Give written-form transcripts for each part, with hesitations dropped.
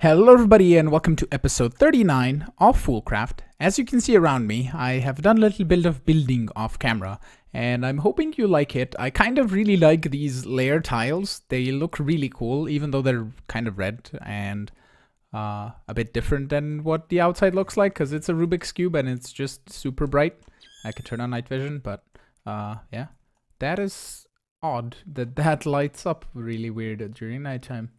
Hello everybody and welcome to episode 39 of Foolcraft. As you can see around me, I have done a little bit of building off camera and I'm hoping you like it. I kind of really like these layer tiles. They look really cool even though they're kind of red and a bit different than what the outside looks like because it's a Rubik's Cube and it's just super bright. I could turn on night vision, but yeah, that is odd that lights up really weird during nighttime.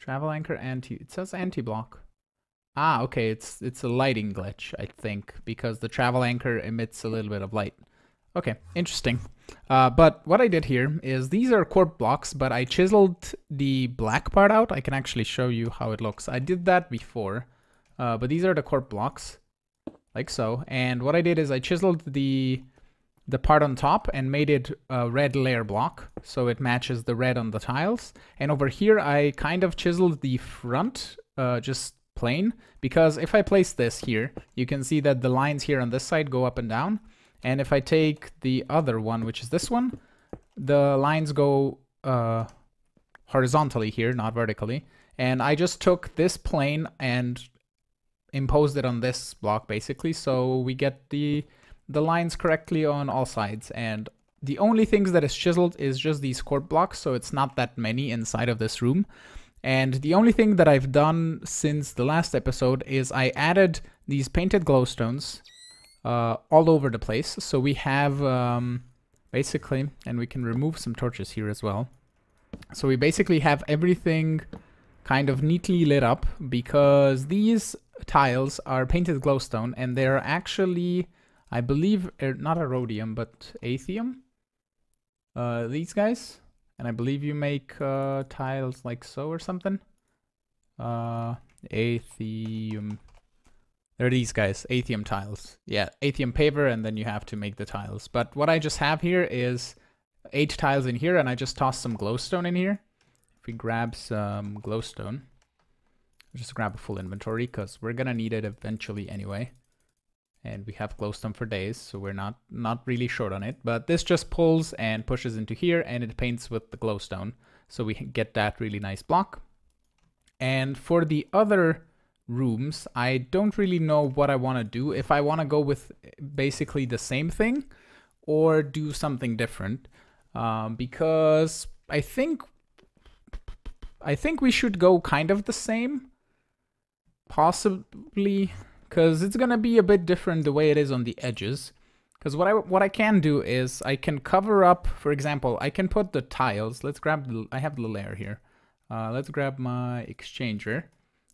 Travel anchor it says anti-block. Ah, okay, it's a lighting glitch, I think, because the travel anchor emits a little bit of light. Okay, interesting. But what I did here is these are corp blocks, but I chiseled the black part out. I can actually show you how it looks. I did that before, but these are the corp blocks, like so. And what I did is I chiseled the part on top and made it a red layer block so it matches the red on the tiles. And over here I kind of chiseled the front just plain, because if I place this here you can see that the lines here on this side go up and down, and if I take the other one, which is this one, the lines go horizontally here, not vertically. And I just took this plane and imposed it on this block basically, so we get the lines correctly on all sides. And the only things that is chiseled is just these corp blocks, so it's not that many inside of this room. And the only thing that I've done since the last episode is I added these painted glowstones all over the place. So we have basically, and we can remove some torches here as well. So we basically have everything kind of neatly lit up because these tiles are painted glowstone and they're actually, I believe, not Erodium, but Aethium. These guys. And I believe you make tiles like so or something. Aethium. They're these guys, Aethium tiles. Yeah, Aethium paver, and then you have to make the tiles. But what I just have here is 8 tiles in here, and I just tossed some glowstone in here. If we grab some glowstone, just grab a full inventory, because we're gonna need it eventually anyway. And we have glowstone for days, so we're not really short on it. But this just pulls and pushes into here, and it paints with the glowstone. So we get that really nice block. And for the other rooms, I don't really know what I want to do. If I want to go with basically the same thing, or do something different. Because I think we should go kind of the same. Possibly, because it's gonna be a bit different the way it is on the edges. Because what I can do is I can cover up, for example, I can put the tiles. Let's grab I have the layer here. Let's grab my exchanger.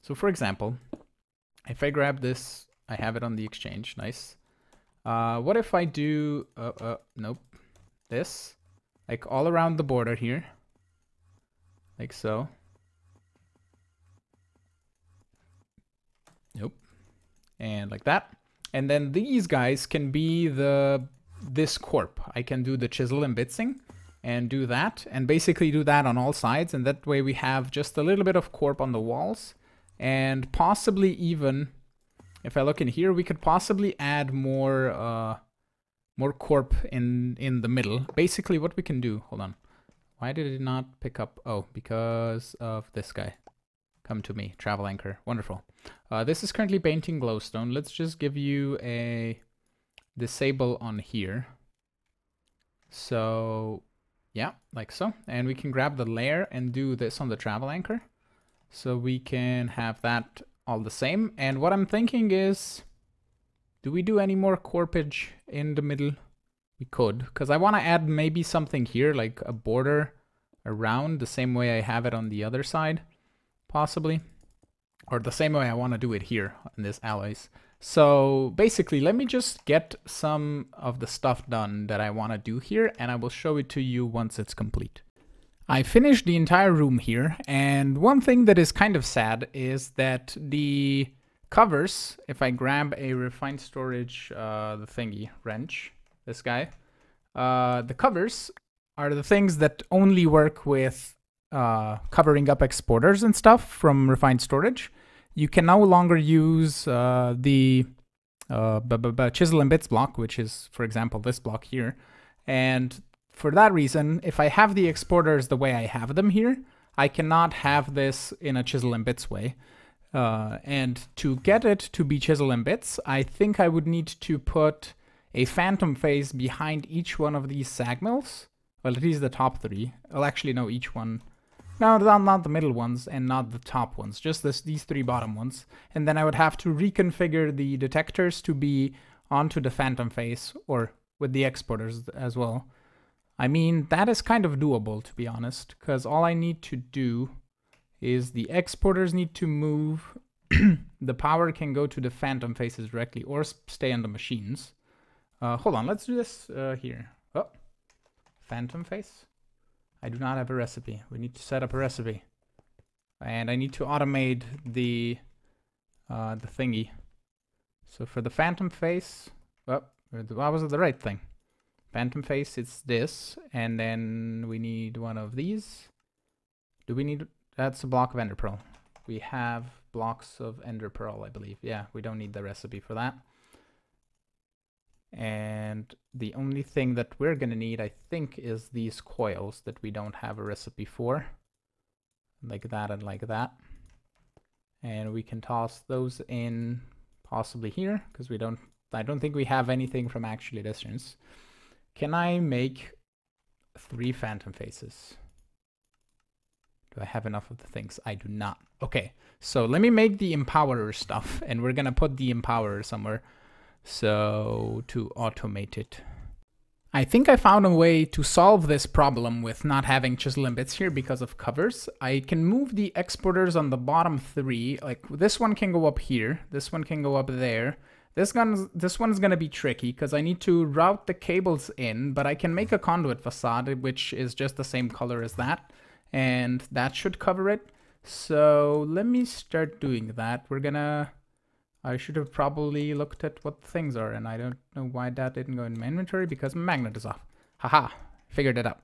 So for example, if I grab this, I have it on the exchange. Nice. What if I do nope, this, like all around the border here, like so. Nope. And like that. And then these guys can be this corp. I can do the chisel and bitsing and do that, and basically do that on all sides, and that way we have just a little bit of corp on the walls. And possibly even, if I look in here, we could possibly add more corp in the middle. Basically what we can do, hold on. Why did it not pick up? Oh, because of this guy. Come to me, travel anchor, wonderful. This is currently painting glowstone. Let's just give you a disable on here. So yeah, like so. And we can grab the layer and do this on the travel anchor. So we can have that all the same. And what I'm thinking is, do we do any more corpage in the middle? We could, because I want to add maybe something here, like a border around the same way I have it on the other side. Possibly, or the same way I want to do it here in this alloys. So basically, let me just get some of the stuff done that I want to do here, and I will show it to you once it's complete. I finished the entire room here, and one thing that is kind of sad is that the covers, if I grab a refined storage, the thingy wrench, this guy, the covers are the things that only work with covering up exporters and stuff from refined storage. You can no longer use the chisel and bits block, which is, for example, this block here. And for that reason, if I have the exporters the way I have them here, I cannot have this in a chisel and bits way. And to get it to be chisel and bits, I think I would need to put a phantom face behind each one of these sag mills. Well, at least the top 3. Well, actually, no, each one. No, not the middle ones and not the top ones, just these 3 bottom ones. And then I would have to reconfigure the detectors to be onto the phantom face, or with the exporters as well. I mean, that is kind of doable, to be honest, because all I need to do is the exporters need to move. The power can go to the phantom faces directly or stay on the machines. Hold on, let's do this here. Oh, phantom face. I do not have a recipe. We need to set up a recipe. And I need to automate the thingy. So for the phantom face, oh, was it the right thing? Phantom face, it's this, and then we need one of these. Do we need, that's a block of ender pearl. We have blocks of ender pearl, I believe. Yeah, we don't need the recipe for that. And the only thing that we're gonna need, I think, is these coils that we don't have a recipe for. Like that and like that. And we can toss those in possibly here, because I don't think we have anything from actually distance. Can I make 3 phantom faces? Do I have enough of the things? I do not. Okay, so let me make the empowerer stuff, and we're gonna put the empowerer somewhere. So to automate it. I think I found a way to solve this problem with not having chisel and bits here because of covers. I can move the exporters on the bottom 3. Like this one can go up here. This one can go up there. This one's gonna be tricky because I need to route the cables in, but I can make a conduit facade, which is just the same color as that. And that should cover it. So let me start doing that. I should have probably looked at what the things are, and I don't know why that didn't go in my inventory, because my magnet is off. Haha, figured it out.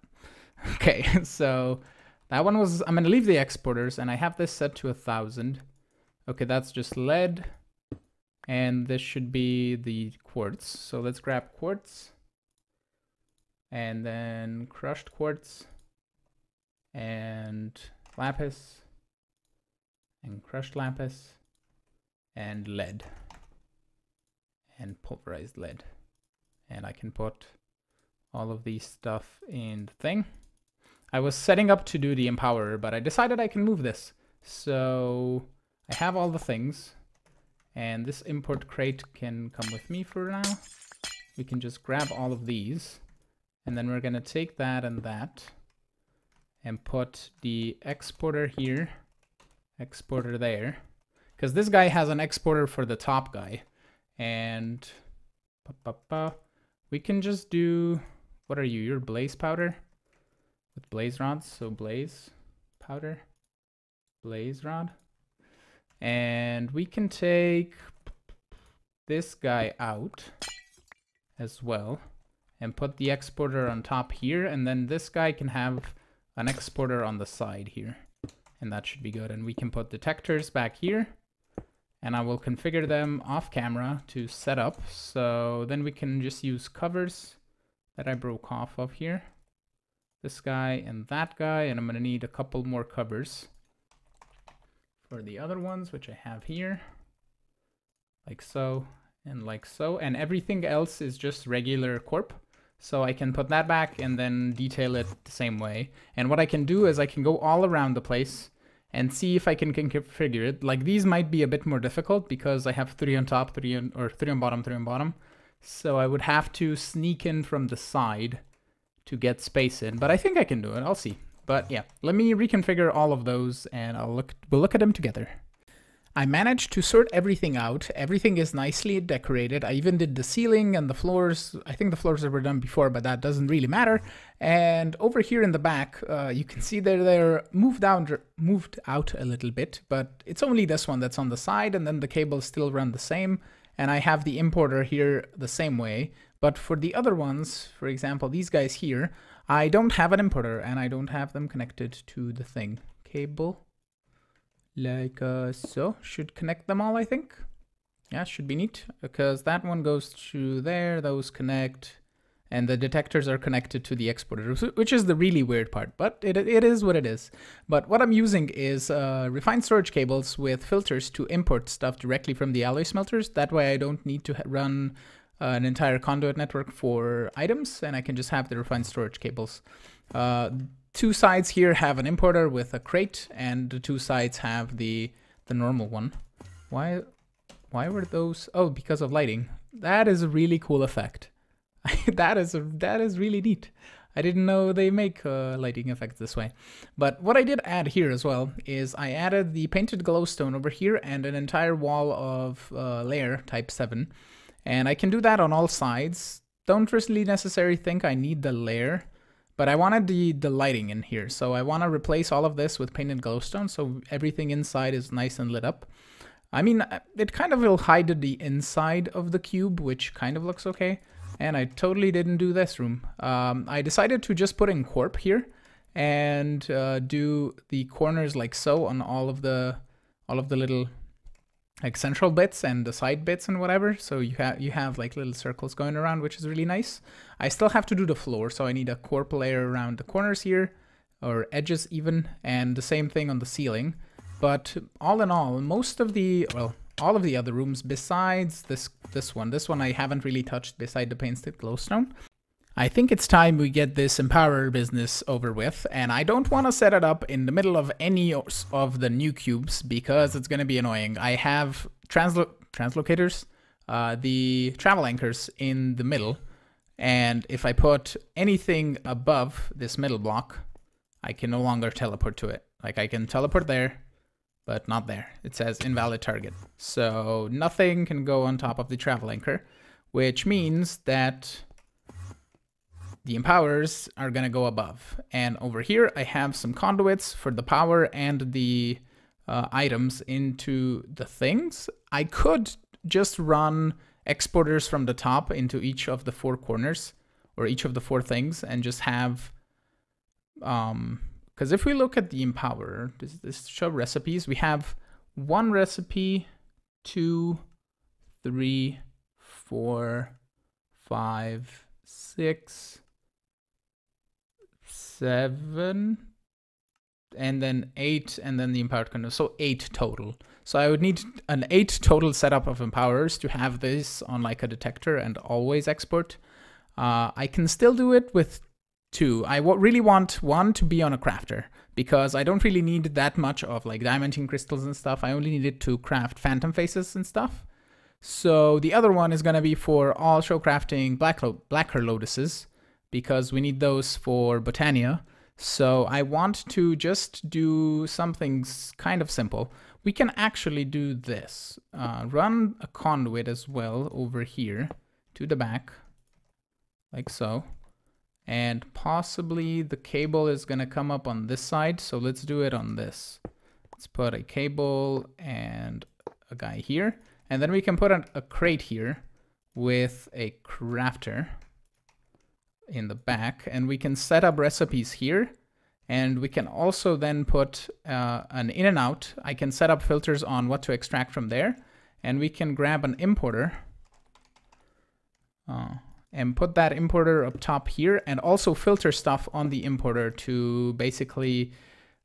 Okay, so that one was, I'm gonna leave the exporters, and I have this set to 1,000. Okay, that's just lead, and this should be the quartz. So let's grab quartz, and then crushed quartz, and lapis, and crushed lapis, and lead, and pulverized lead. And I can put all of these stuff in the thing. I was setting up to do the empowerer, but I decided I can move this. So I have all the things, and this import crate can come with me for now. We can just grab all of these, and then we're gonna take that and that, and put the exporter here, exporter there, because this guy has an exporter for the top guy. And we can just do, what are you? You're blaze powder with blaze rods. So blaze powder, blaze rod. And we can take this guy out as well and put the exporter on top here. And then this guy can have an exporter on the side here. And that should be good. And we can put detectors back here. And I will configure them off camera to set up. So then we can just use covers that I broke off of here. This guy and that guy. And I'm going to need a couple more covers for the other ones, which I have here. Like so and like so. And everything else is just regular corp. So I can put that back and then detail it the same way. And what I can do is I can go all around the place and see if I can configure it. Like these might be a bit more difficult because I have 3 on top, 3 on bottom, 3 on bottom. So I would have to sneak in from the side to get space in, but I think I can do it. I'll see. But yeah, let me reconfigure all of those and we'll look at them together. I managed to sort everything out. Everything is nicely decorated. I even did the ceiling and the floors. I think the floors were done before, but that doesn't really matter. And over here in the back, you can see they're moved out a little bit, but it's only this one that's on the side, and then the cables still run the same. And I have the importer here the same way. But for the other ones, for example, these guys here, I don't have an importer and I don't have them connected to the thing. Cable. Like so, should connect them all, I think. Yeah, should be neat, because that one goes to there, those connect, and the detectors are connected to the exporter, which is the really weird part, but it is what it is. But what I'm using is refined storage cables with filters to import stuff directly from the alloy smelters. That way I don't need to run an entire conduit network for items, and I can just have the refined storage cables. Two sides here have an importer with a crate, and the two sides have the normal one. Why were those? Oh, because of lighting. That is a really cool effect. that is really neat. I didn't know they make lighting effects this way. But what I did add here as well is I added the painted glowstone over here and an entire wall of layer type 7. And I can do that on all sides. Don't really necessarily think I need the layer, but I wanted the lighting in here. So I want to replace all of this with painted glowstone so everything inside is nice and lit up. I mean, it kind of will hide the inside of the cube, which kind of looks okay. And I totally didn't do this room. I decided to just put in Corp here and do the corners like so on all of the little like central bits and the side bits and whatever. So you have like little circles going around, which is really nice. I still have to do the floor, so I need a Corp layer around the corners here, or edges even, and the same thing on the ceiling. But all in all, most of the, well, all of the other rooms besides this one I haven't really touched beside the painted glowstone. I think it's time we get this empowerer business over with, and I don't want to set it up in the middle of any of the new cubes because it's going to be annoying. I have translocators, the travel anchors in the middle, and if I put anything above this middle block, I can no longer teleport to it. Like I can teleport there, but not there. It says invalid target. So nothing can go on top of the travel anchor, which means that the empowerers are going to go above. And over here, I have some conduits for the power and the items into the things. I could just run exporters from the top into each of the 4 corners or each of the 4 things and just have, because if we look at the empowerer, does this show recipes? We have 1 recipe, 2, 3, 4, 5, 6, 7, and then 8, and then the empowered conduit. So 8 total. So I would need an 8 total setup of empowerers to have this on like a detector and always export. I can still do it with 2. I really want 1 to be on a crafter because I don't really need that much of like diamantine crystals and stuff. I only need it to craft phantom faces and stuff. So the other one is going to be for all show crafting blacker lotuses because we need those for Botania. So I want to just do something kind of simple. We can actually do this. Run a conduit as well over here to the back, like so. And possibly the cable is going to come up on this side. So let's do it on this. Let's put a cable and a guy here. And then we can put a crate here with a crafter in the back. And we can set up recipes here. And we can also then put an in and out. I can set up filters on what to extract from there. And we can grab an importer. And put that importer up top here and also filter stuff on the importer to basically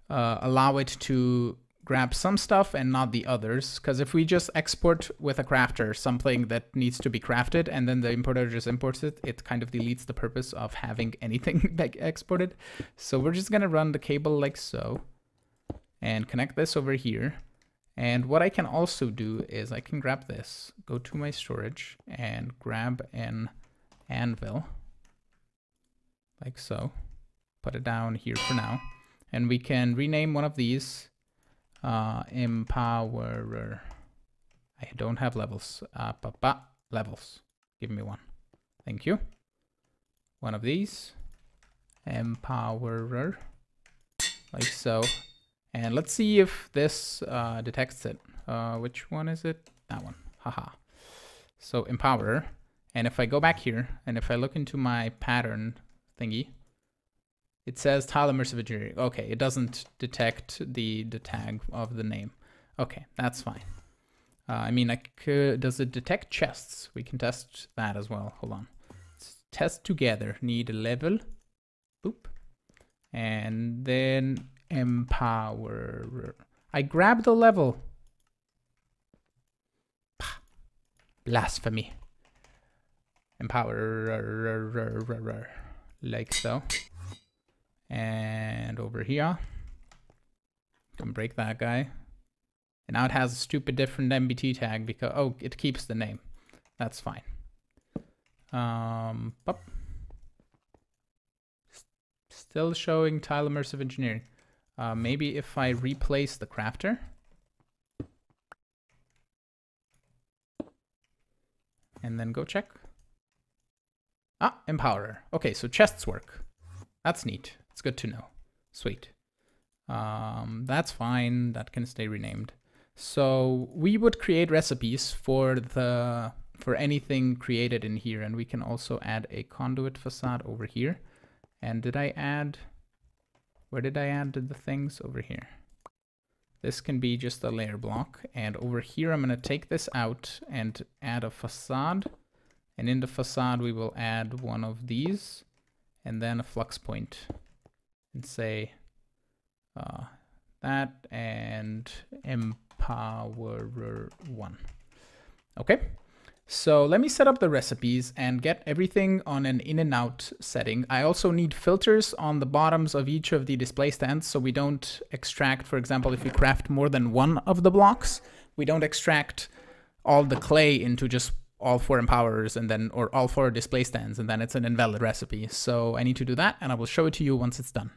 allow it to grab some stuff and not the others. Because if we just export with a crafter something that needs to be crafted and then the importer just imports it, it kind of deletes the purpose of having anything exported. So we're just going to run the cable like so and connect this over here. And what I can also do is I can grab this, go to my storage and grab an anvil like so, put it down here for now, and we can rename one of these empowerer. I don't have levels. Levels, give me one, thank you. One of these empowerer like so, and let's see if this detects it. Which one is it? That one. Haha. So empowerer. And if I go back here, and if I look into my pattern thingy, it says tile immersive engineering. Okay, it doesn't detect the tag of the name. Okay, that's fine. I mean, does it detect chests? We can test that as well. Hold on. Let's test together. Need a level. Boop. And then empower. I grabbed the level. Blasphemy. Empower. Like so. And over here. Can break that guy. And now it has a stupid different MBT tag because, oh, it keeps the name. That's fine. Still showing tile immersive engineering. Maybe if I replace the crafter. And then go check. Ah, empower. Okay, so chests work. That's neat. It's good to know. Sweet. That's fine. That can stay renamed. So we would create recipes for anything created in here, and we can also add a conduit facade over here. And did I add? Where did I add the things? Over here. This can be just a layer block, and over here I'm going to take this out and add a facade. And in the facade we will add one of these, and then a flux point, and say that and empower 1. Okay, so let me set up the recipes and get everything on an in and out setting. I also need filters on the bottoms of each of the display stands so we don't extract, for example, if we craft more than one of the blocks, we don't extract all the clay into just all 4 empowerers and then, or all 4 display stands, and then it's an invalid recipe. So I need to do that, and I will show it to you once it's done.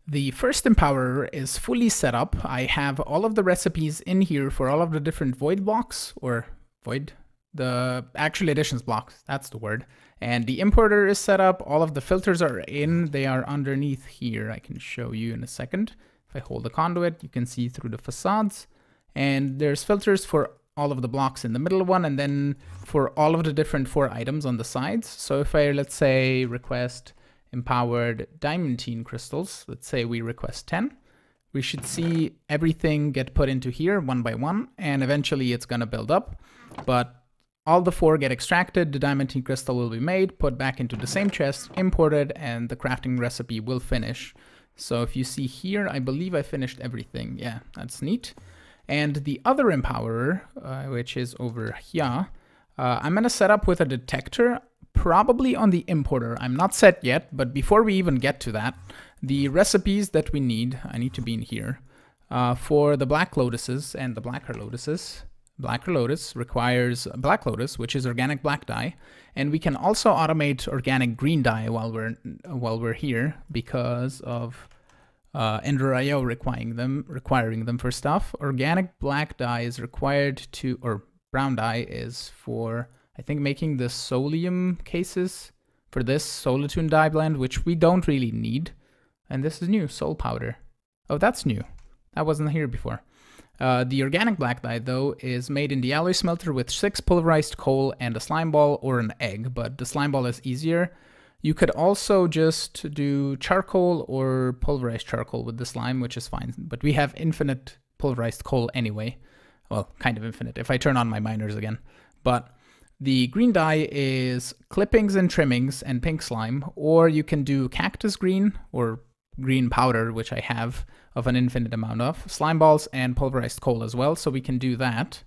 The first empowerer is fully set up. I have all of the recipes in here for all of the different void blocks, or the actual additions blocks, that's the word. And the importer is set up, all of the filters are in, they are underneath here. I can show you in a second. If I hold the conduit, you can see through the facades. And there's filters for all of the blocks in the middle one, and then for all of the different 4 items on the sides. So if I, let's say, request empowered diamantine crystals, let's say we request 10, we should see everything get put into here one by one, and eventually it's going to build up. But all the 4 get extracted, the diamantine crystal will be made, put back into the same chest, imported, and the crafting recipe will finish. So if you see here, I believe I finished everything. Yeah, that's neat. And the other empowerer, which is over here, I'm going to set up with a detector, probably on the importer. I'm not set yet, but before we even get to that, the recipes that we need, I need to be in here, for the black lotuses and the blacker lotuses. Blacker lotus requires black lotus, which is organic black dye, and we can also automate organic green dye while we're here because of Ender.io requiring them for stuff. Organic black dye is required to, or brown dye is for, I think, making the solium cases for this Solitude dye blend, which we don't really need. And this is new, soul powder. Oh, that's new. That wasn't here before. The organic black dye, though, is made in the alloy smelter with 6 pulverized coal and a slime ball or an egg, but the slime ball is easier. You could also just do charcoal or pulverized charcoal with the slime, which is fine, but we have infinite pulverized coal anyway. Well, kind of infinite, if I turn on my miners again. But the green dye is clippings and trimmings and pink slime, or you can do cactus green or green powder, which I have of an infinite amount of, slime balls and pulverized coal as well, so we can do that.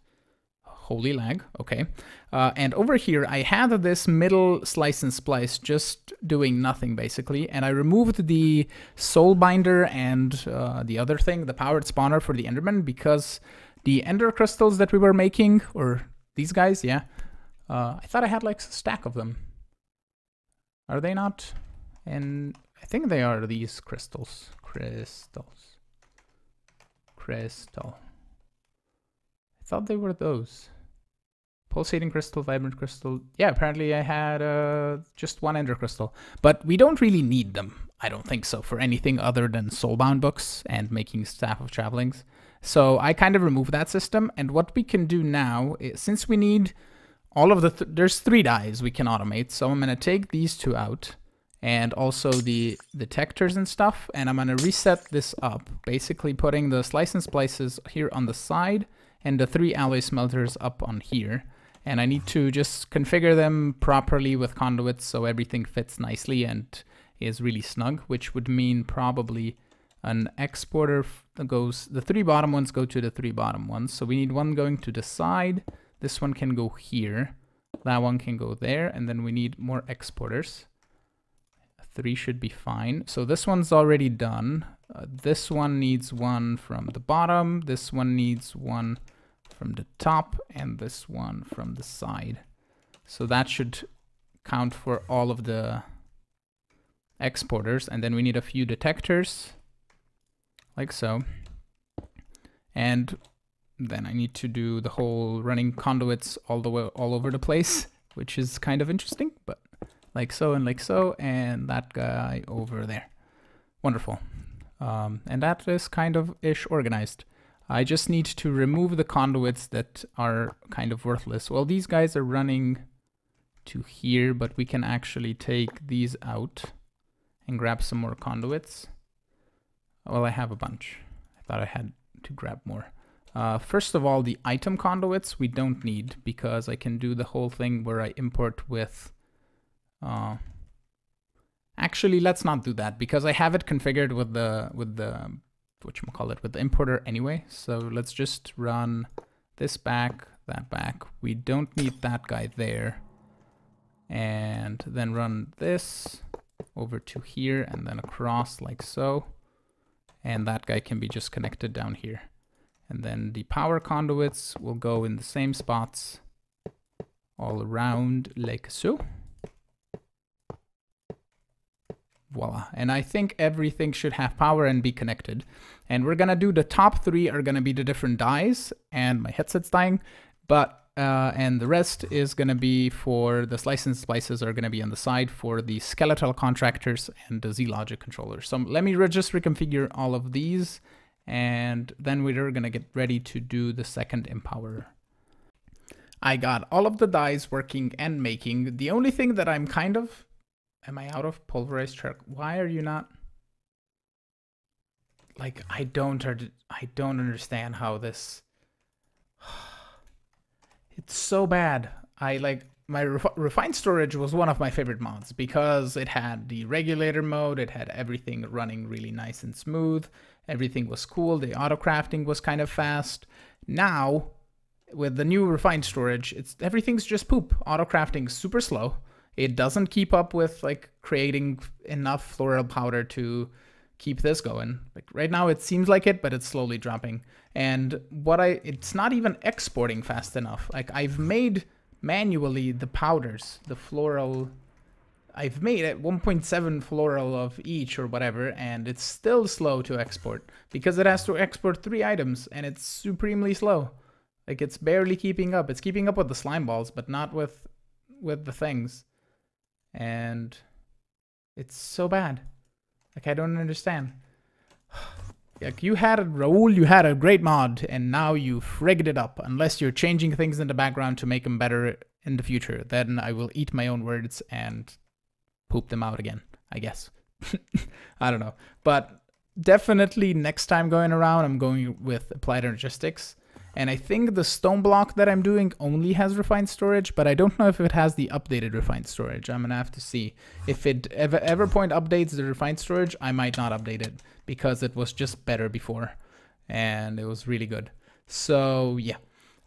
Holy lag, okay. And over here, I had this middle slice and splice just doing nothing basically, and I removed the soul binder and the other thing, the powered spawner for the enderman, because the ender crystals that we were making, or these guys, yeah, I thought I had like a stack of them. Are they not? And I think they are these crystals. Crystal. I thought they were those. Pulsating crystal, vibrant crystal. Yeah, apparently I had just 1 ender crystal. But we don't really need them. I don't think so, for anything other than soulbound books and making Staff of Travelings. So I kind of removed that system. And what we can do now is, since we need all of the, there's 3 dyes we can automate. So I'm going to take these 2 out, and also the detectors and stuff. And I'm going to reset this up, basically putting the slice and splices here on the side and the 3 alloy smelters up on here. And I need to just configure them properly with conduits so everything fits nicely and is really snug, which would mean probably an exporter that goes, the 3 bottom ones go to the 3 bottom ones. So we need one going to the side. This one can go here. That one can go there. And then we need more exporters. 3 should be fine. So this one's already done. This one needs one from the bottom. This one needs one from the top, and this one from the side. So that should count for all of the exporters. And then we need a few detectors, like so. And then I need to do the whole running conduits all over the place, which is kind of interesting, but like so and like so, and that guy over there. Wonderful. And that is kind of ish organized. I just need to remove the conduits that are kind of worthless. Well, these guys are running to here, but we can actually take these out and grab some more conduits. Well, I have a bunch. I thought I had to grab more. First of all, the item conduits we don't need, because I can do the whole thing where I import with... Actually, let's not do that, because I have it configured with the whatchamacallit, with the importer anyway. So let's just run this back, that back. We don't need that guy there. And then run this over to here and then across like so. And that guy can be just connected down here. And then the power conduits will go in the same spots all around like so. Voila. And I think everything should have power and be connected. And we're gonna do the top 3 are gonna be the different dies, and my headset's dying, but and the rest is gonna be for the slice and splices are gonna be on the side for the skeletal contractors and the Z-Logic controller. So let me just reconfigure all of these, and then we're gonna get ready to do the second empower. I got all of the dies working and making. The only thing that I'm kind of... Am I out of pulverized charcoal? Why are you not? Like, I don't understand how this... It's so bad. My refined storage was one of my favorite mods because it had the regulator mode, it had everything running really nice and smooth, everything was cool, the auto crafting was kind of fast. Now, with the new refined storage, everything's just poop. Auto crafting's super slow. It doesn't keep up with like creating enough floral powder to keep this going. Like right now it seems like it, but it's slowly dropping. And it's not even exporting fast enough. Like I've made manually the powders, the floral, I've made it 1.7 floral of each or whatever, and it's still slow to export because it has to export 3 items and it's supremely slow. Like it's barely keeping up. It's keeping up with the slime balls, but not with the things. And it's so bad. Like I don't understand. Like Raoul, you had a great mod and now you've rigged it up. Unless you're changing things in the background to make them better in the future, then I will eat my own words and poop them out again, I guess. I don't know. But definitely next time going around, I'm going with Applied Energistics. And I think the stone block that I'm doing only has refined storage, but I don't know if it has the updated refined storage. I'm gonna have to see. If it Everpoint updates the refined storage, I might not update it because it was just better before and it was really good. So yeah,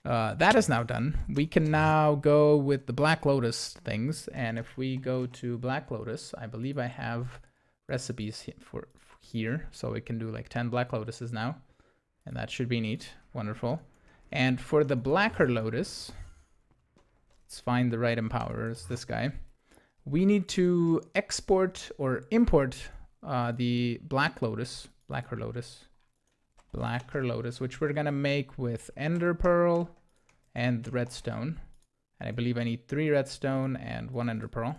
that is now done. We can now go with the Black Lotus things. And if we go to Black Lotus, I believe I have recipes for here. So we can do like 10 Black Lotuses now. And that should be neat. Wonderful. And for the Blacker Lotus, let's find the right empower. It's this guy. We need to export or import the Blacker Lotus, which we're gonna make with Ender Pearl and Redstone. And I believe I need 3 Redstone and 1 Ender Pearl.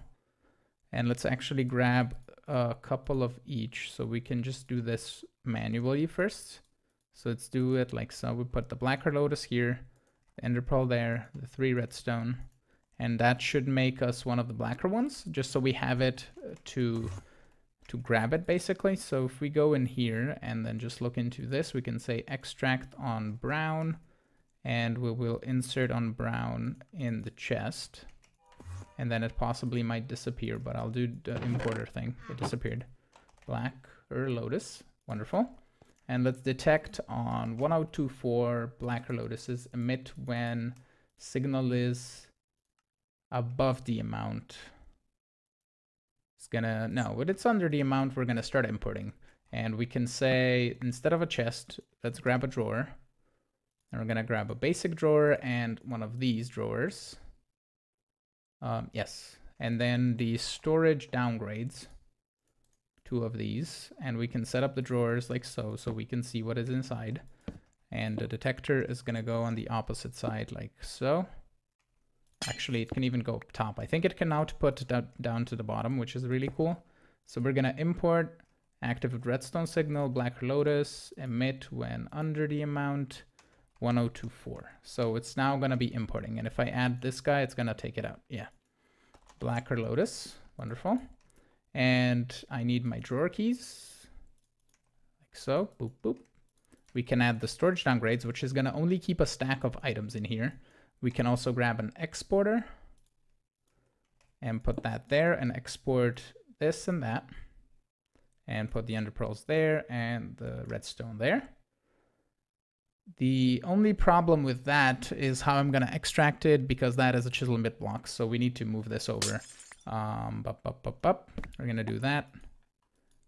And let's actually grab a couple of each, so we can just do this manually first. So let's do it like so. We put the Blacker Lotus here, the Ender Pearl there, the 3 Redstone, and that should make us one of the blacker ones, just so we have it to grab it basically. So if we go in here and then just look into this, we can say extract on brown, and we will insert on brown in the chest, and then it possibly might disappear, but I'll do the importer thing. It disappeared. Black or Lotus, wonderful. And let's detect on 1024 blacker lotuses emit when signal is above the amount. It's gonna, no, when it's under the amount, we're gonna start importing. And we can say, instead of a chest, let's grab a drawer. And we're gonna grab a basic drawer and one of these drawers. Yes, and then the storage downgrades. 2 of these, and we can set up the drawers like so we can see what is inside, and the detector is going to go on the opposite side like so. Actually, it can even go up top. I think it can output down to the bottom, which is really cool. So we're going to import active redstone signal, black lotus, emit when under the amount 1024. So it's now going to be importing, and if I add this guy, it's going to take it out. Yeah, blacker lotus, wonderful. And I need my drawer keys, like so, boop, boop. We can add the storage downgrades, which is gonna only keep a stack of items in here. We can also grab an exporter and put that there and export this and that, and put the underpearls there and the redstone there. The only problem with that is how I'm gonna extract it, because that is a chisel and bit block, so we need to move this over. We're gonna do that.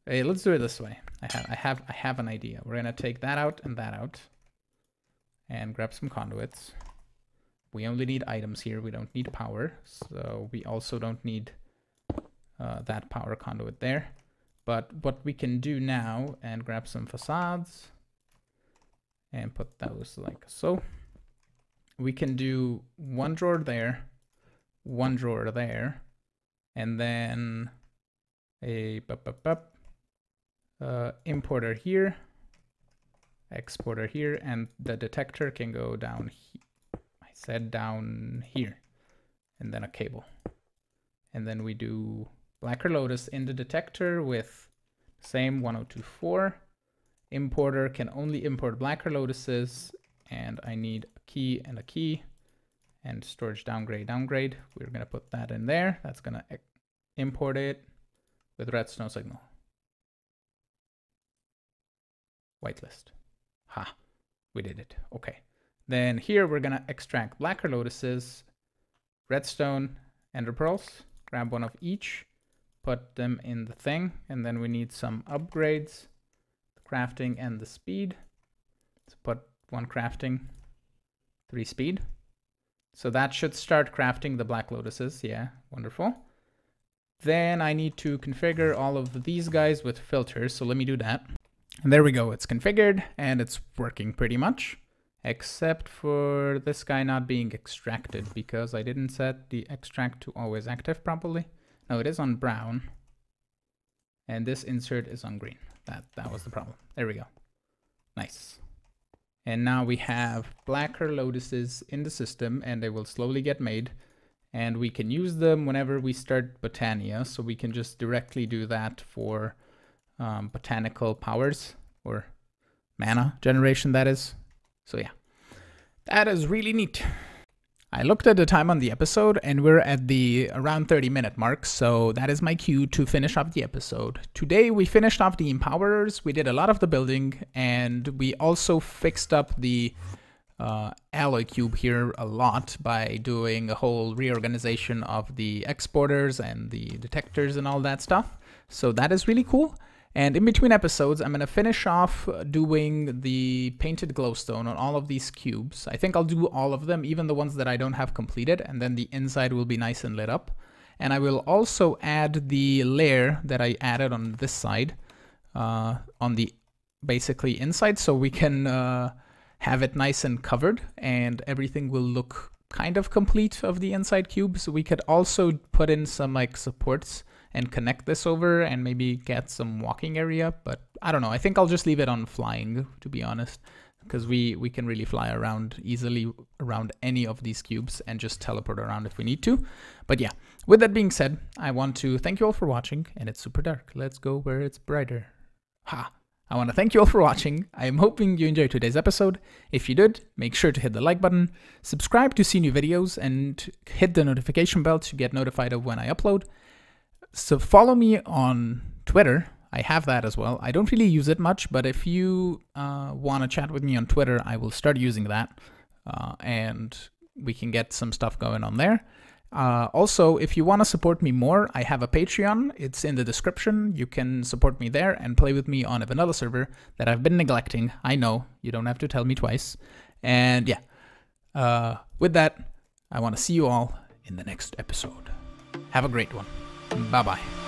Hey, let's do it this way. I have an idea. We're gonna take that out and grab some conduits. We only need items here. We don't need power, so we also don't need that power conduit there. But what we can do now, and grab some facades and put those like so. We can do one drawer there, one drawer there, and then a importer here, exporter here, and the detector can go down I said down here, and then a cable. And then we do blacker lotus in the detector with same 1024. Importer can only import blacker lotuses, and I need a key and a key. And storage downgrade. We're gonna put that in there. That's gonna import it with redstone signal. Whitelist. Ha, we did it. Okay. Then here we're gonna extract blacker lotuses, redstone, ender pearls. Grab one of each, put them in the thing, and then we need some upgrades, the crafting and the speed. So put 1 crafting, 3 speed. So that should start crafting the black lotuses. Yeah, wonderful. Then I need to configure all of these guys with filters. So let me do that. And there we go. It's configured and it's working pretty much, except for this guy not being extracted because I didn't set the extract to always active properly. No, it is on brown. And this insert is on green. That was the problem. There we go. Nice. And now we have blacker lotuses in the system, and they will slowly get made. And we can use them whenever we start Botania. So we can just directly do that for botanical powers, or mana generation, that is. So yeah, that is really neat. I looked at the time on the episode, and we're at the around 30-minute mark, so that is my cue to finish off the episode. Today we finished off the empowerers, we did a lot of the building, and we also fixed up the alloy cube here a lot by doing a whole reorganization of the exporters and the detectors and all that stuff. So that is really cool. And in between episodes, I'm going to finish off doing the painted glowstone on all of these cubes. I think I'll do all of them, even the ones that I don't have completed, and then the inside will be nice and lit up. And I will also add the layer that I added on this side on the basically inside, so we can have it nice and covered, and everything will look kind of complete of the inside cube. So we could also put in some like supports and connect this over and maybe get some walking area, but I don't know. I think I'll just leave it on flying, to be honest, because we can really fly around easily around any of these cubes and just teleport around if we need to. But yeah, with that being said, I want to thank you all for watching, and it's super dark. Let's go where it's brighter. Ha! I want to thank you all for watching. I'm hoping you enjoyed today's episode. If you did, make sure to hit the like button, subscribe to see new videos, and hit the notification bell to get notified of when I upload. So follow me on Twitter. I have that as well. I don't really use it much, but if you want to chat with me on Twitter, I will start using that, and we can get some stuff going on there. Also, if you want to support me more, I have a Patreon. It's in the description. You can support me there and play with me on a vanilla server that I've been neglecting. I know, you don't have to tell me twice. And yeah, with that, I want to see you all in the next episode. Have a great one. Bye-bye.